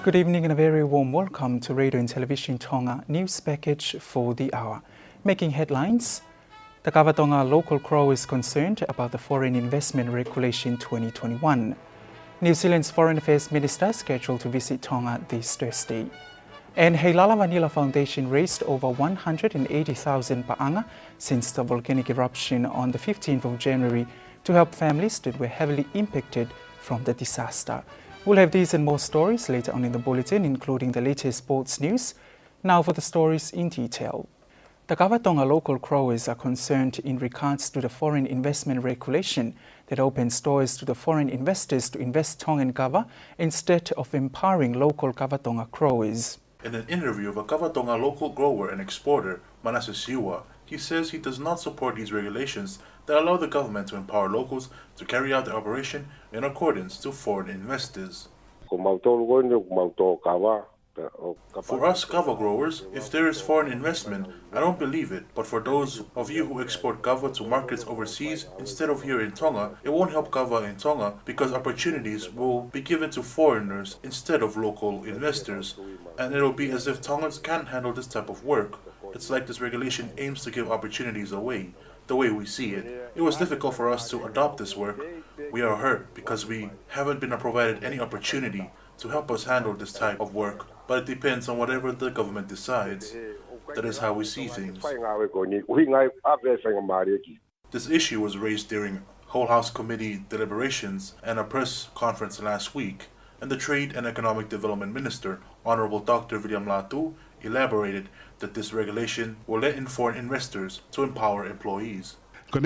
Good evening and a very warm welcome to Radio and Television Tonga news package for the hour. Making headlines, the Tonga local crow is concerned about the Foreign Investment Regulation 2021. New Zealand's Foreign Affairs Minister scheduled to visit Tonga this Thursday. And Heilala Vanilla Foundation raised over 180,000 pa'anga since the volcanic eruption on the 15th of January to help families that were heavily impacted from the disaster. We'll have these and more stories later on in the bulletin, including the latest sports news. Now for the stories in detail. The Tonga local growers are concerned in regards to the foreign investment regulation that opens doors to the foreign investors to invest Tongan kava instead of empowering local Tonga growers. In an interview of a Tonga local grower and exporter, Manasseh Siwa, he says he does not support these regulations that allow the government to empower locals to carry out their operation in accordance to foreign investors. For us kava growers, if there is foreign investment, I don't believe it. But for those of you who export kava to markets overseas instead of here in Tonga, it won't help kava in Tonga because opportunities will be given to foreigners instead of local investors. And it'll be as if Tongans can't handle this type of work. It's like this regulation aims to give opportunities away. The way we see it, it was difficult for us to adopt this work. We are hurt because we haven't been provided any opportunity to help us handle this type of work. But it depends on whatever the government decides. That is how we see things. This issue was raised during Whole House Committee deliberations and a press conference last week, and the Trade and Economic Development Minister, Honorable Dr. William Latu, elaborated that this regulation will let in foreign investors to empower employees. I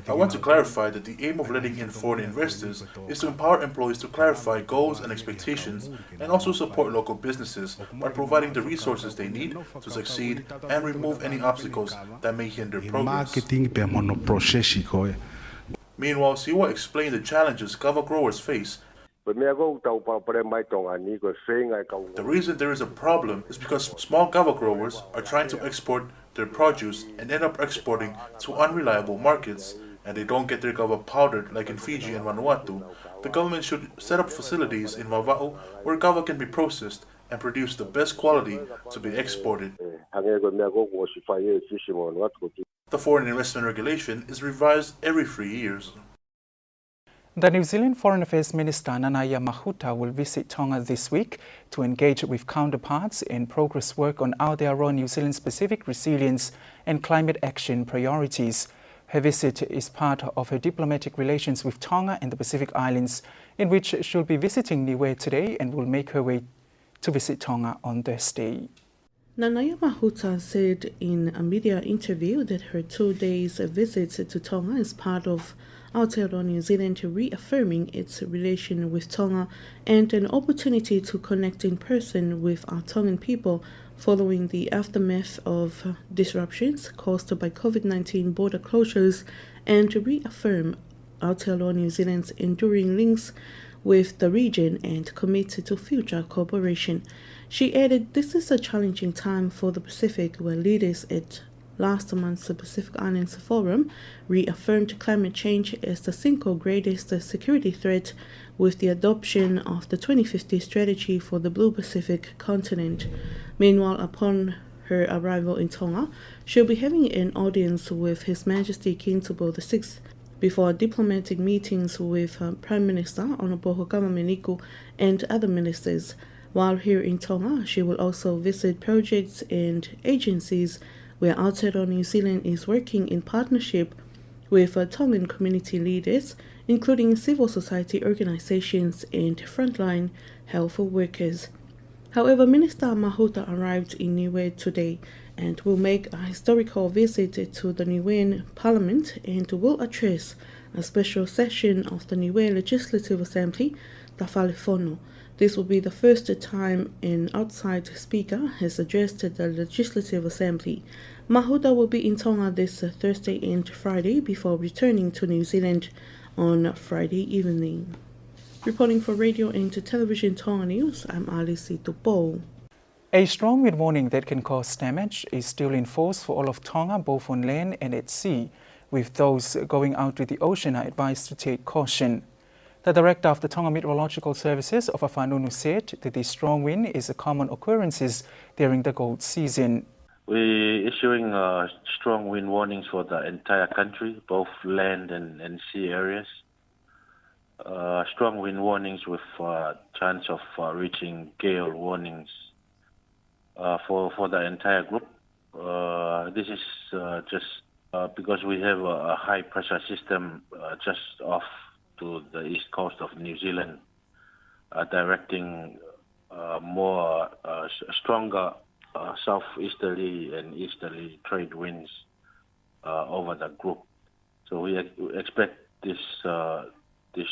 want to clarify that the aim of letting in foreign investors is to empower employees to clarify goals and expectations and also support local businesses by providing the resources they need to succeed and remove any obstacles that may hinder progress. Meanwhile, Siwa explained the challenges kava growers face. The reason there is a problem is because small kava growers are trying to export their produce and end up exporting to unreliable markets, and they don't get their kava powdered like in Fiji and Vanuatu. The government should set up facilities in Vava'u where kava can be processed and produce the best quality to be exported. The foreign investment regulation is revised every 3 years. The New Zealand Foreign Affairs Minister Nanaia Mahuta will visit Tonga this week to engage with counterparts in progress work on Aotearoa New Zealand-specific resilience and climate action priorities. Her visit is part of her diplomatic relations with Tonga and the Pacific Islands, in which she'll be visiting Niue today and will make her way to visit Tonga on Thursday. Nanaia Mahuta said in a media interview that her 2 days visit to Tonga is part of Aotearoa New Zealand reaffirming its relation with Tonga and an opportunity to connect in person with our Tongan people following the aftermath of disruptions caused by COVID-19 border closures, and to reaffirm Aotearoa New Zealand's enduring links with the region and commit to future cooperation. She added, "This is a challenging time for the Pacific, where leaders at last month's Pacific Islands Forum reaffirmed climate change as the single greatest security threat with the adoption of the 2050 strategy for the Blue Pacific continent." Meanwhile, upon her arrival in Tonga, she'll be having an audience with His Majesty King Tupo VI before diplomatic meetings with Prime Minister Honorable Hokamameniku and other ministers. While here in Tonga, she will also visit projects and agencies where Aotearoa New Zealand is working in partnership with Tongan community leaders, including civil society organizations and frontline health workers. However, Minister Mahuta arrived in Niue today and will make a historical visit to the Niuean Parliament and will address a special session of the Niue Legislative Assembly, Tawhalefono. This will be the first time an outside speaker has addressed the Legislative Assembly. Mahuta will be in Tonga this Thursday and Friday before returning to New Zealand on Friday evening. Reporting for Radio and Television Tonga News, I'm Alice Tupo. A strong wind warning that can cause damage is still in force for all of Tonga, both on land and at sea, with those going out to the ocean are advised to take caution. The director of the Tonga Meteorological Services of Whanunu said that the strong wind is a common occurrence during the gold season. We're issuing strong wind warnings for the entire country, both land and sea areas. Strong wind warnings with chance of reaching gale warnings for the entire group. This is just because we have a high pressure system just off to the east coast of New Zealand, directing more stronger southeasterly and easterly trade winds over the group. So we expect these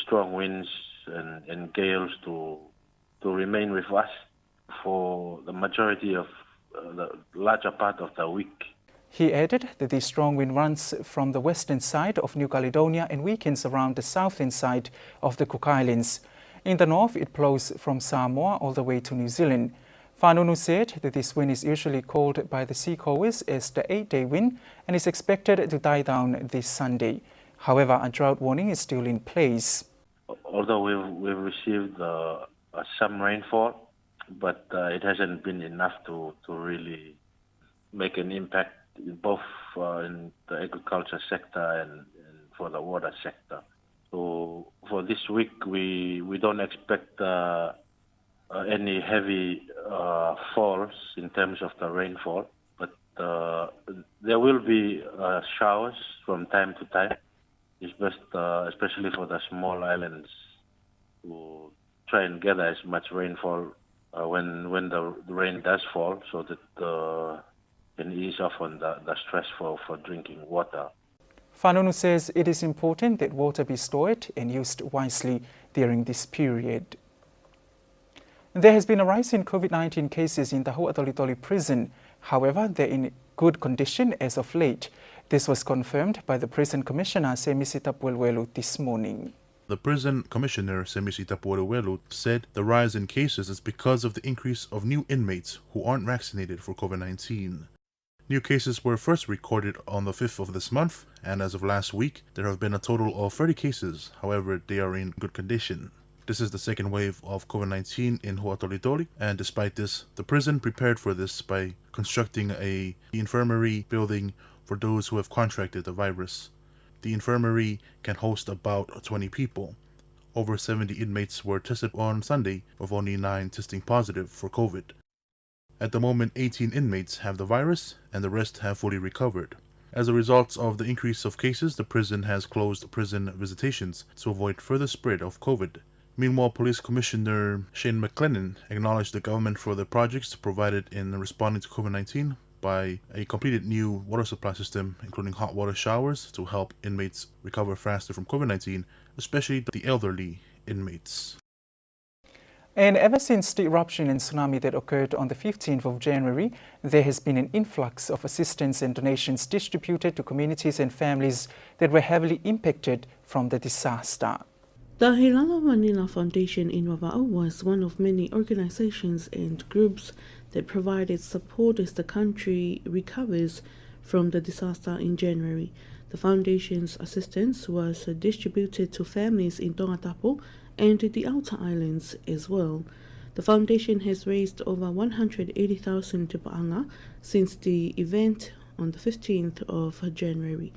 strong winds and gales to remain with us for the majority of the larger part of the week. He added that the strong wind runs from the western side of New Caledonia and weakens around the southern side of the Cook Islands. In the north, it blows from Samoa all the way to New Zealand. Whanunu said that this wind is usually called by the seagoers as the 8-day wind and is expected to die down this Sunday. However, a drought warning is still in place. Although we've received some rainfall, but it hasn't been enough to really make an impact both in the agriculture sector and for the water sector. So for this week, we don't expect any heavy falls in terms of the rainfall, but there will be showers from time to time. It's best, especially for the small islands, to try and gather as much rainfall when the rain does fall, so that can ease off on the stress for drinking water. Whanunu says it is important that water be stored and used wisely during this period. There has been a rise in COVID-19 cases in the Huatolitoli prison. However, they're in good condition as of late. This was confirmed by the prison commissioner, Semisitapuelwelu, this morning. The prison commissioner, Semisitapuelwelu, said the rise in cases is because of the increase of new inmates who aren't vaccinated for COVID-19. New cases were first recorded on the 5th of this month, and as of last week, there have been a total of 30 cases. However, they are in good condition. This is the second wave of COVID-19 in Huatolitoli, and despite this, the prison prepared for this by constructing an infirmary building for those who have contracted the virus. The infirmary can host about 20 people. Over 70 inmates were tested on Sunday, with only 9 testing positive for COVID. At the moment, 18 inmates have the virus, and the rest have fully recovered. As a result of the increase of cases, the prison has closed prison visitations to avoid further spread of COVID. Meanwhile, Police Commissioner Shane McLennan acknowledged the government for the projects provided in responding to COVID-19 by a completed new water supply system, including hot water showers, to help inmates recover faster from COVID-19, especially the elderly inmates. And ever since the eruption and tsunami that occurred on the 15th of January, there has been an influx of assistance and donations distributed to communities and families that were heavily impacted from the disaster. The Hilala Manila Foundation in Wava'u was one of many organizations and groups that provided support as the country recovers from the disaster in January. The foundation's assistance was distributed to families in Tongatapu and the outer islands as well. The foundation has raised over 180,000 pa'anga since the event on the 15th of January.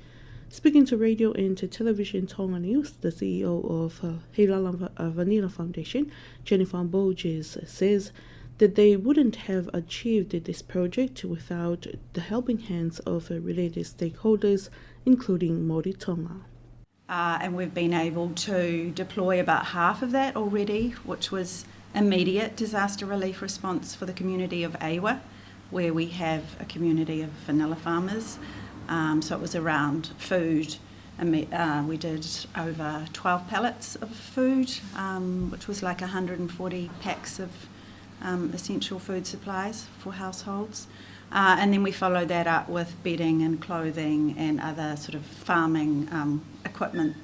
Speaking to radio and television Tonga News, the CEO of Hilala Manila Foundation, Jennifer Borges, says that they wouldn't have achieved this project without the helping hands of related stakeholders, including Māori Tonga. And we've been able to deploy about half of that already, which was immediate disaster relief response for the community of Awa, where we have a community of vanilla farmers. So it was around food, and we did over 12 pallets of food, which was like 140 packs of essential food supplies for households. And then we followed that up with bedding and clothing and other sort of farming equipment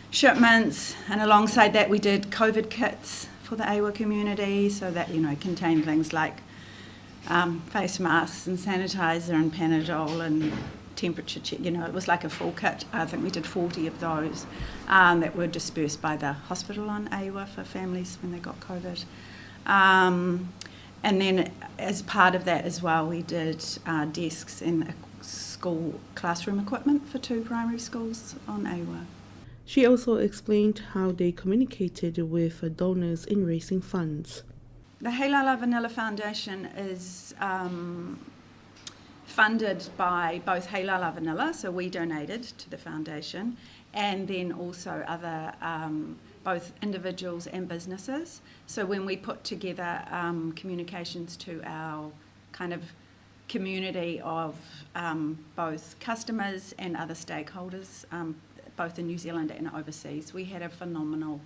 shipments. And alongside that, we did COVID kits for the Awa community, so that, contained things like face masks and sanitizer and Panadol and temperature check. It was like a full kit. I think we did 40 of those that were dispersed by the hospital on AWA for families when they got COVID. And then as part of that as well, we did desks and school classroom equipment for 2 primary schools on AWA. She also explained how they communicated with donors in raising funds. The Heilala Vanilla Foundation is funded by both Heilala Vanilla, so we donated to the foundation, and then also other both individuals and businesses. So when we put together communications to our kind of community of both customers and other stakeholders, both in New Zealand and overseas, we had a phenomenal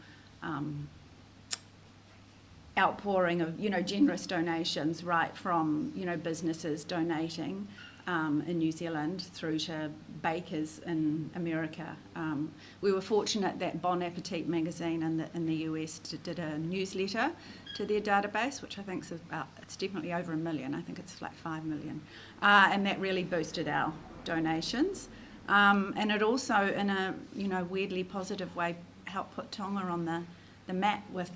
outpouring of generous donations, right from businesses donating in New Zealand through to bakers in America. We were fortunate that Bon Appetit magazine in the US did a newsletter to their database, which I think is it's definitely over 1 million. I think it's like 5 million, and that really boosted our donations. And it also, in a weirdly positive way, helped put Tonga on the map with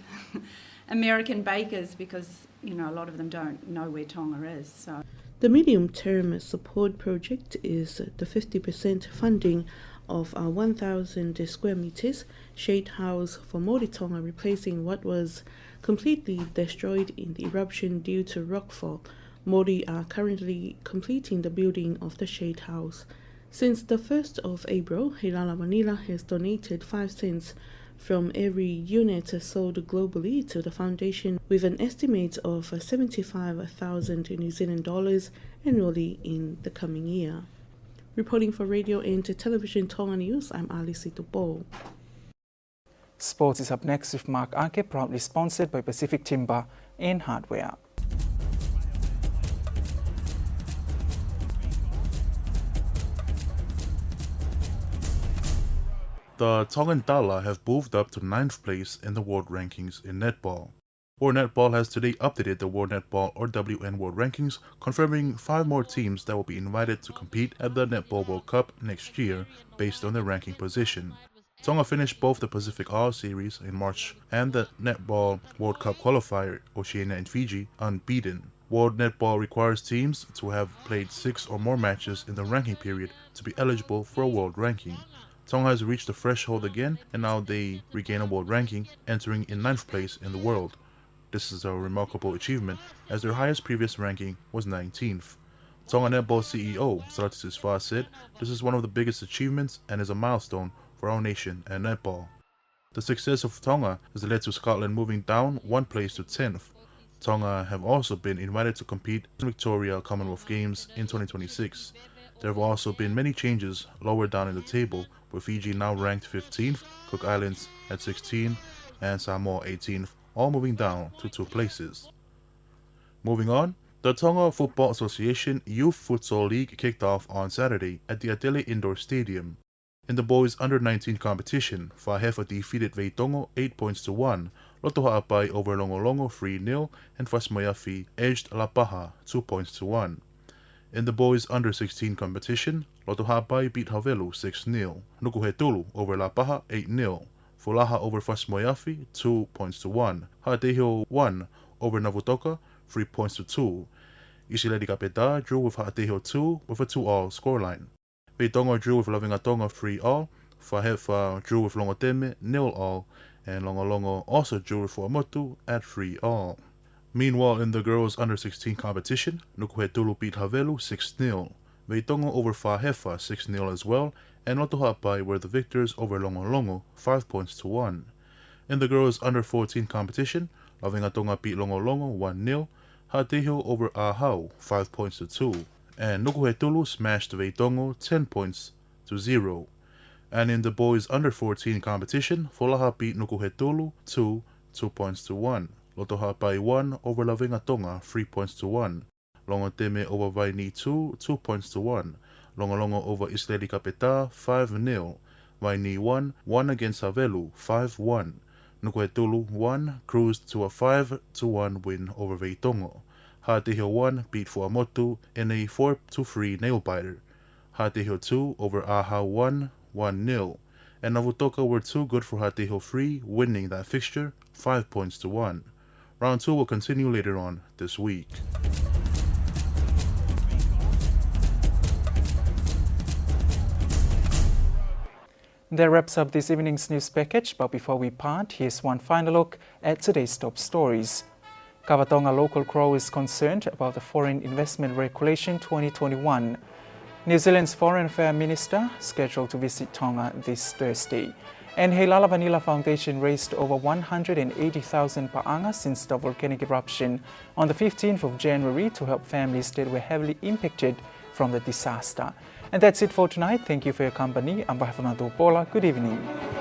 American bakers, because a lot of them don't know where Tonga is. So the medium-term support project is the 50% funding of a 1,000 square meters shade house for Māori Tonga, replacing what was completely destroyed in the eruption due to rockfall. Māori are currently completing the building of the shade house. Since the 1st of April, Heilala Manila has donated 5 cents from every unit sold globally to the foundation, with an estimate of 75,000 New Zealand dollars annually in the coming year. Reporting for Radio and Television Tonga News, I'm Alice Tupo. Sports is up next with Mark Ake, proudly sponsored by Pacific Timber and Hardware. The Tongan Tala have moved up to 9th place in the world rankings in netball. World Netball has today updated the World Netball or WN World Rankings, confirming 5 more teams that will be invited to compete at the Netball World Cup next year based on their ranking position. Tonga finished both the Pacific Isle Series in March and the Netball World Cup qualifier, Oceania and Fiji, unbeaten. World Netball requires teams to have played 6 or more matches in the ranking period to be eligible for a world ranking. Tonga has reached the threshold again, and now they regain a world ranking, entering in 9th place in the world. This is a remarkable achievement, as their highest previous ranking was 19th. Tonga Netball CEO Salati Sisfa said, "This is one of the biggest achievements and is a milestone for our nation and netball." The success of Tonga has led to Scotland moving down 1 place to 10th. Tonga have also been invited to compete in Victoria Commonwealth Games in 2026. There have also been many changes lower down in the table, with Fiji now ranked 15th, Cook Islands at 16th, and Samoa 18th, all moving down to 2 places. Moving on, the Tonga Football Association Youth Futsal League kicked off on Saturday at the Adelaide Indoor Stadium. In the boys under-19 competition, Whahefa defeated Veitongo 8 points to 1, Loto Ha'apai over Longolongo 3-0, and Whasmoiafi edged Lapaha 2 points to 1. In the boys under-16 competition, Loto Ha'apai beat Havelu 6-0, Nuku'alofa over Lapaha 8-0, Fulaha over Whasmoiafi 2 points to 1, Ha'ateho won over Navutoka 3 points to 2. Isileli Kapeta drew with Ha'ateho 2 with a 2-all scoreline. Veitongo drew with Lavingatonga 3-all, Whahefa drew with Longoteme 0-all, and Longolongo also drew with Fuamotu at 3-all. Meanwhile, in the girls under-16 competition, Nuku'alofa beat Havelu 6-0, Veitongo over Whahefa 6-0 as well, and Loto Ha'apai were the victors over Longolongo 5 points to 1. In the girls under-14 competition, Lavingatonga beat Longolongo 1-0, Ha'ateho over Ahau 5 points to 2, and Nuku'alofa smashed Veitongo 10 points to 0. And in the boys under-14 competition, Fulaha beat Nuku'alofa 2 points to 1. Loto Ha'apai won over Lavingatonga 3 points to 1. Longoteme over Vaini 2 points to 1. Longolongo over Isileli Kapeta 5-0. Vaini won against Havelu 5-1. Nuku'alofa won, cruised to a 5-1 win over Veitongo. Ha'ateho won, beat Fuamotu in a 4-3 nail-biter. Hateho 2 over Aha 1-0. And Navutoka were too good for Hateho 3, winning that fixture 5-1. Round 2 will continue later on this week. That wraps up this evening's news package, but before we part, here's one final look at today's top stories. Tonga local crow is concerned about the Foreign Investment Regulation 2021. New Zealand's Foreign Affairs Minister scheduled to visit Tonga this Thursday. And Heilala Vanilla Foundation raised over 180,000 pa'anga since the volcanic eruption on the 15th of January to help families that were heavily impacted from the disaster. And that's it for tonight. Thank you for your company. I'm Paula. Good evening.